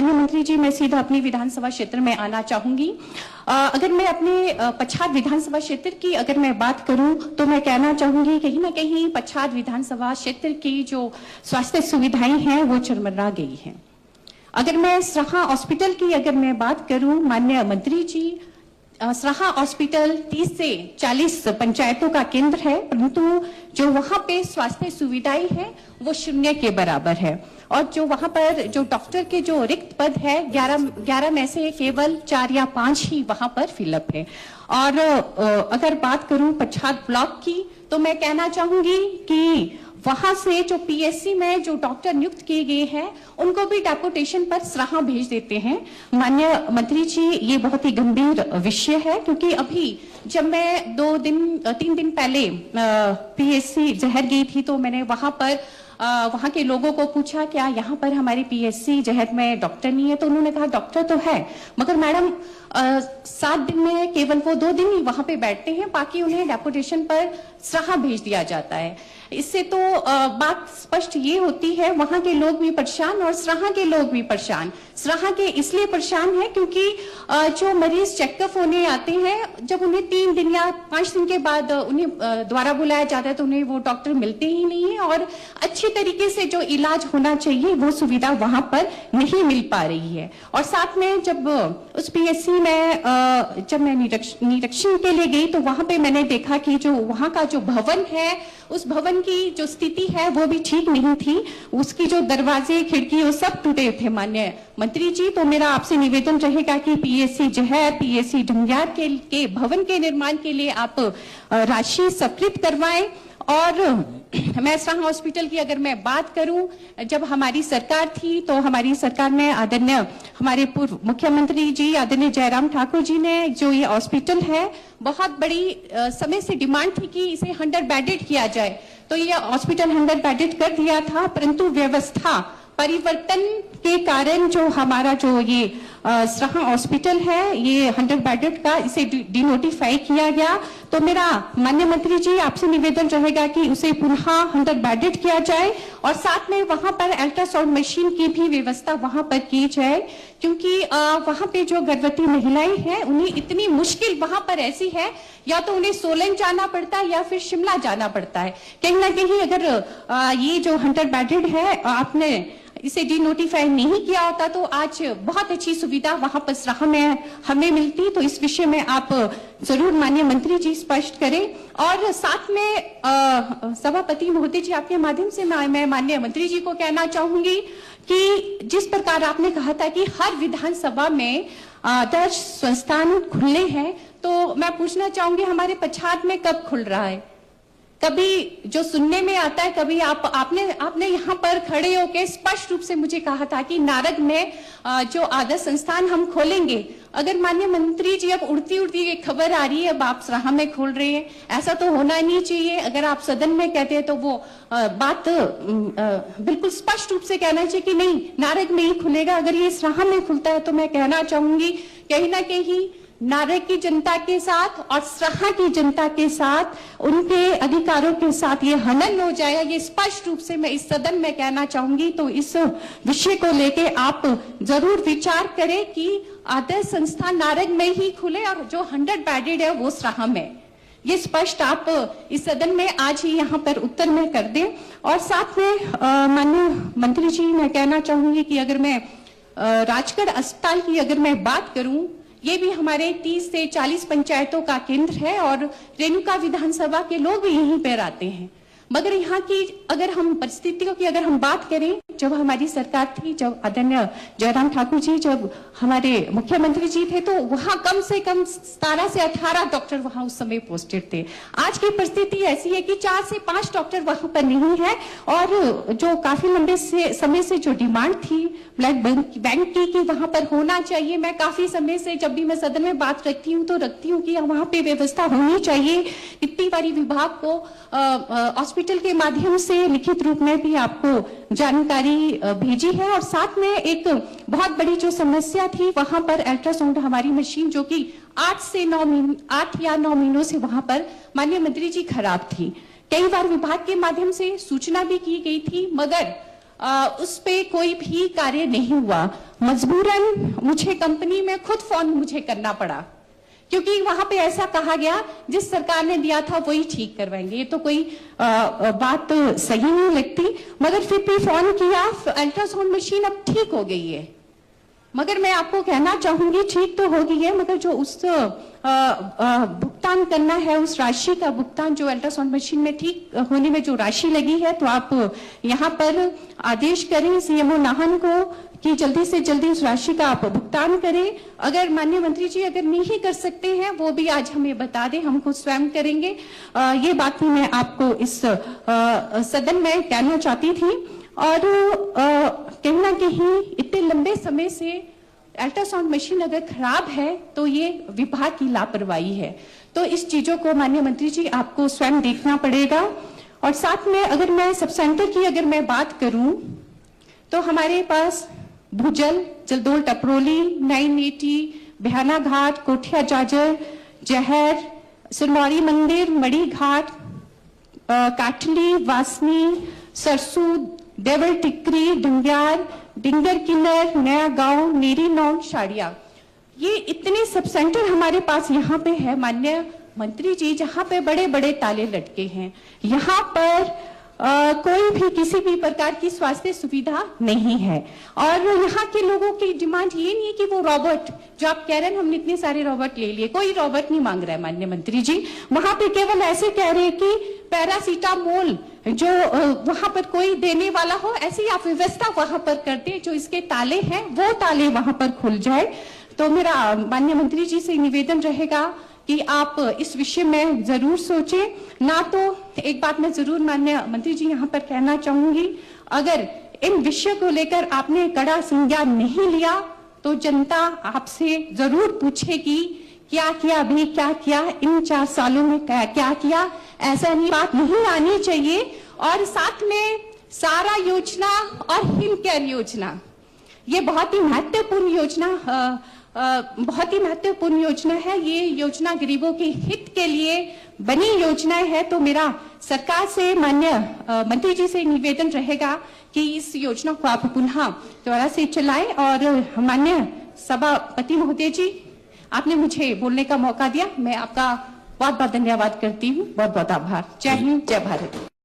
माननीय मंत्री जी, मैं सीधा अपनी विधानसभा क्षेत्र में आना चाहूंगी। अगर मैं अपने पच्छाद विधानसभा क्षेत्र की अगर मैं बात करूं तो मैं कहना चाहूंगी कहीं ना कहीं पच्छाद विधानसभा क्षेत्र की जो स्वास्थ्य सुविधाएं हैं वो चरमरा गई हैं। अगर मैं सराहा हॉस्पिटल की अगर मैं बात करूं, माननीय मंत्री जी, सराहा हॉस्पिटल 30 से 40 पंचायतों का केंद्र है, परंतु जो वहां पे स्वास्थ्य सुविधाएं हैं वो शून्य के बराबर है। और जो वहां पर जो डॉक्टर के जो रिक्त पद है 11 में से केवल 4 या 5 ही वहां पर फिलअप है। और अगर बात करूं पच्छाद ब्लॉक की तो मैं कहना चाहूंगी कि वहां से जो पीएससी में जो डॉक्टर नियुक्त किए गए हैं उनको भी डेपुटेशन पर सराहा भेज देते हैं। माननीय मंत्री जी, ये बहुत ही गंभीर विषय है, क्योंकि अभी जब मैं 3 दिन पहले पीएससी जहर गई थी तो मैंने वहां के लोगों को पूछा क्या यहाँ पर हमारे पीएससी जहर में डॉक्टर नहीं है, तो उन्होंने कहा डॉक्टर तो है मगर मैडम 7 दिन में केवल वो 2 दिन ही वहां पे बैठते हैं, बाकी उन्हें डेपुटेशन पर सराहा भेज दिया जाता है। इससे तो बात स्पष्ट ये होती है वहां के लोग भी परेशान और सराहा के लोग भी परेशान। सराहा के इसलिए परेशान है क्योंकि जो मरीज चेकअप होने आते हैं जब उन्हें 3 दिन या 5 दिन के बाद उन्हें दोबारा बुलाया जाता है तो उन्हें वो डॉक्टर मिलते ही नहीं है और अच्छी तरीके से जो इलाज होना चाहिए वो सुविधा वहां पर नहीं मिल पा रही है। और साथ में जब उस पीएससी में जब मैं निरीक्षण के लिए गई तो वहां पे मैंने देखा कि जो वहां का जो भवन है उस भवन की जो स्थिति है वो भी ठीक नहीं थी, उसकी जो दरवाजे खिड़की वो सब टूटे थे। माननीय मंत्री जी, तो मेरा आपसे निवेदन रहेगा कि पीएससी जहर, पीएससी ढंगियार के भवन के निर्माण के लिए आप राशि स्वीकृत करवाएं। और मैं सराहा हॉस्पिटल की अगर मैं बात करूं, जब हमारी सरकार थी तो हमारी सरकार में आदरणीय हमारे पूर्व मुख्यमंत्री जी आदरणीय जयराम ठाकुर जी ने जो ये हॉस्पिटल है बहुत बड़ी समय से डिमांड थी कि इसे 100 बेडेड किया जाए, तो ये हॉस्पिटल 100 बेडेड कर दिया था, परंतु व्यवस्था परिवर्तन के कारण जो हमारा जो ये सराहा हॉस्पिटल है ये 100 बेडेड का इसे डिनोटिफाई किया गया। तो मेरा माननीय मंत्री जी आपसे निवेदन रहेगा कि उसे पुनः 100 बेडेड किया जाए और साथ में वहां पर अल्ट्रासाउंड मशीन की भी व्यवस्था वहां पर की जाए, क्योंकि वहां पे जो गर्भवती महिलाएं हैं उन्हें इतनी मुश्किल वहां पर ऐसी है, या तो उन्हें सोलन जाना पड़ता है या फिर शिमला जाना पड़ता है। कहीं ना कहीं अगर ये जो 100 बेडेड है आपने इसे डिनोटिफाई नहीं किया होता तो आज बहुत अच्छी सुविधा वहां पर सराहा में हमें मिलती। तो इस विषय में आप जरूर माननीय मंत्री जी स्पष्ट करें। और साथ में सभापति महोदय जी आपके माध्यम से मैं माननीय मंत्री जी को कहना चाहूंगी कि जिस प्रकार आपने कहा था कि हर विधानसभा में आदर्श संस्थान खुलने हैं, तो मैं पूछना चाहूंगी हमारे पच्छाद में कब खुल रहा है? कभी जो सुनने में आता है, कभी आपने यहाँ पर खड़े होकर स्पष्ट रूप से मुझे कहा था कि नारग में जो आदर्श संस्थान हम खोलेंगे। अगर माननीय मंत्री जी अब उड़ती उड़ती एक खबर आ रही है अब आप सराहा में खोल रहे हैं, ऐसा तो होना नहीं चाहिए। अगर आप सदन में कहते हैं तो वो बात बिल्कुल स्पष्ट रूप से कहना चाहिए कि नहीं नारग में ही खुलेगा। अगर ये सराहा में खुलता है तो मैं कहना चाहूंगी कहीं ना कहीं नारग की जनता के साथ और सराहा की जनता के साथ उनके अधिकारों के साथ ये हनन हो जाएगा, ये स्पष्ट रूप से मैं इस सदन में कहना चाहूंगी। तो इस विषय को लेके आप जरूर विचार करें कि आदर्श संस्थान नारग में ही खुले और जो 100 बेडेड है वो सराहा में। ये स्पष्ट आप इस सदन में आज ही यहाँ पर उत्तर में कर दें। और साथ में माननीय मंत्री जी मैं कहना चाहूंगी कि अगर मैं राजगढ़ अस्पताल की अगर मैं बात करूं, ये भी हमारे 30 से 40 पंचायतों का केंद्र है और रेणुका विधानसभा के लोग भी यहीं पर आते हैं। मगर यहाँ की अगर हम परिस्थितियों की अगर हम बात करें, जब हमारी सरकार थी, जब आदरणीय जयराम ठाकुर जी जब हमारे मुख्यमंत्री जी थे, तो वहां कम से कम 17 से 18 डॉक्टर वहां उस समय पोस्टेड थे। आज की परिस्थिति ऐसी है कि 4 से 5 डॉक्टर वहां पर नहीं है। और जो काफी लंबे समय से जो डिमांड थी ब्लड बैंक की वहां पर होना चाहिए, मैं काफी समय से जब भी मैं सदन में बात रखती हूँ तो रखती हूँ कि वहां पे व्यवस्था होनी चाहिए। कितनी बारी विभाग को हॉस्पिटल के माध्यम से लिखित रूप में भी आपको जानकारी भेजी है। और साथ में एक बहुत बड़ी जो समस्या थी वहां पर अल्ट्रासाउंड हमारी मशीन जो कि 8 या 9 महीनों से वहां पर माननीय मंत्री जी खराब थी। कई बार विभाग के माध्यम से सूचना भी की गई थी, मगर उस पे कोई भी कार्य नहीं हुआ। मजबूरन मुझे कंपनी में खुद फोन मुझे करना पड़ा, क्योंकि वहां पे ऐसा कहा गया जिस सरकार ने दिया था वही ठीक करवाएंगे। ये तो कोई बात सही नहीं लगती, मगर फिर भी फोन किया, अल्ट्रासाउंड मशीन अब ठीक हो गई है। मगर मैं आपको कहना चाहूंगी ठीक तो हो गई है, मगर जो उस भुगतान करना है, उस राशि का भुगतान जो अल्ट्रासाउंड मशीन में ठीक होने में जो राशि लगी है, तो आप यहाँ पर आदेश करें सीएमओ नाहन को कि जल्दी से जल्दी उस राशि का आप भुगतान करें। अगर माननीय मंत्री जी अगर नहीं कर सकते हैं वो भी आज हमें बता दें, हम खुद स्वयं करेंगे। ये बात भी मैं आपको इस सदन में कहना चाहती थी। और कहीं ना कहीं इतने लंबे समय से अल्ट्रासाउंड मशीन अगर खराब है तो ये विभाग की लापरवाही है। तो इस चीजों को माननीय मंत्री जी आपको स्वयं देखना पड़ेगा। और साथ में अगर मैं सब सेंटर की अगर मैं बात करूं तो हमारे पास भुजल, जलदोल टपरोली, 980, बिहाना घाट, कोठिया जाजर, जहर, सुरमौरी मंदिर, मड़ी घाट, काठली, वासनी, सरसू, देवल टिकरी, डंग्यार, डिंगर किन्नर, नया गांव, नेरी नौ, शाड़िया, ये इतने सब सेंटर हमारे पास यहाँ पे है माननीय मंत्री जी, जहाँ पे बड़े बड़े ताले लटके हैं। यहाँ पर कोई भी किसी भी प्रकार की स्वास्थ्य सुविधा नहीं है। और यहाँ के लोगों की डिमांड ये नहीं है कि वो रोबोट, जो आप कह रहे हैं हमने इतने सारे रोबोट ले लिए, कोई रोबोट नहीं मांग रहा है माननीय मंत्री जी। वहां पे केवल ऐसे कह रहे हैं कि पैरासीटामोल जो वहां पर कोई देने वाला हो, ऐसी आप व्यवस्था वहां पर कर दे, जो इसके ताले हैं वो ताले वहां पर खुल जाए। तो मेरा माननीय मंत्री जी से निवेदन रहेगा कि आप इस विषय में जरूर सोचें। ना तो एक बात मैं जरूर माननीय मंत्री जी यहाँ पर कहना चाहूंगी, अगर इन विषय को लेकर आपने कड़ा संज्ञान नहीं लिया तो जनता आपसे जरूर पूछेगी क्या किया, अभी क्या किया, इन 4 सालों में क्या किया। ऐसा नहीं, बात नहीं आनी चाहिए। और साथ में सारा योजना और हिम केयर योजना, ये बहुत ही महत्वपूर्ण योजना बहुत ही महत्वपूर्ण योजना है। ये योजना गरीबों के हित के लिए बनी योजना है। तो मेरा सरकार से माननीय मंत्री जी से निवेदन रहेगा कि इस योजना को आप पुनः दोबारा से चलाएं। और माननीय सभापति महोदय जी, आपने मुझे बोलने का मौका दिया, मैं आपका बहुत बहुत धन्यवाद करती हूँ। बहुत बहुत आभार। जय हिंद, जय भारत।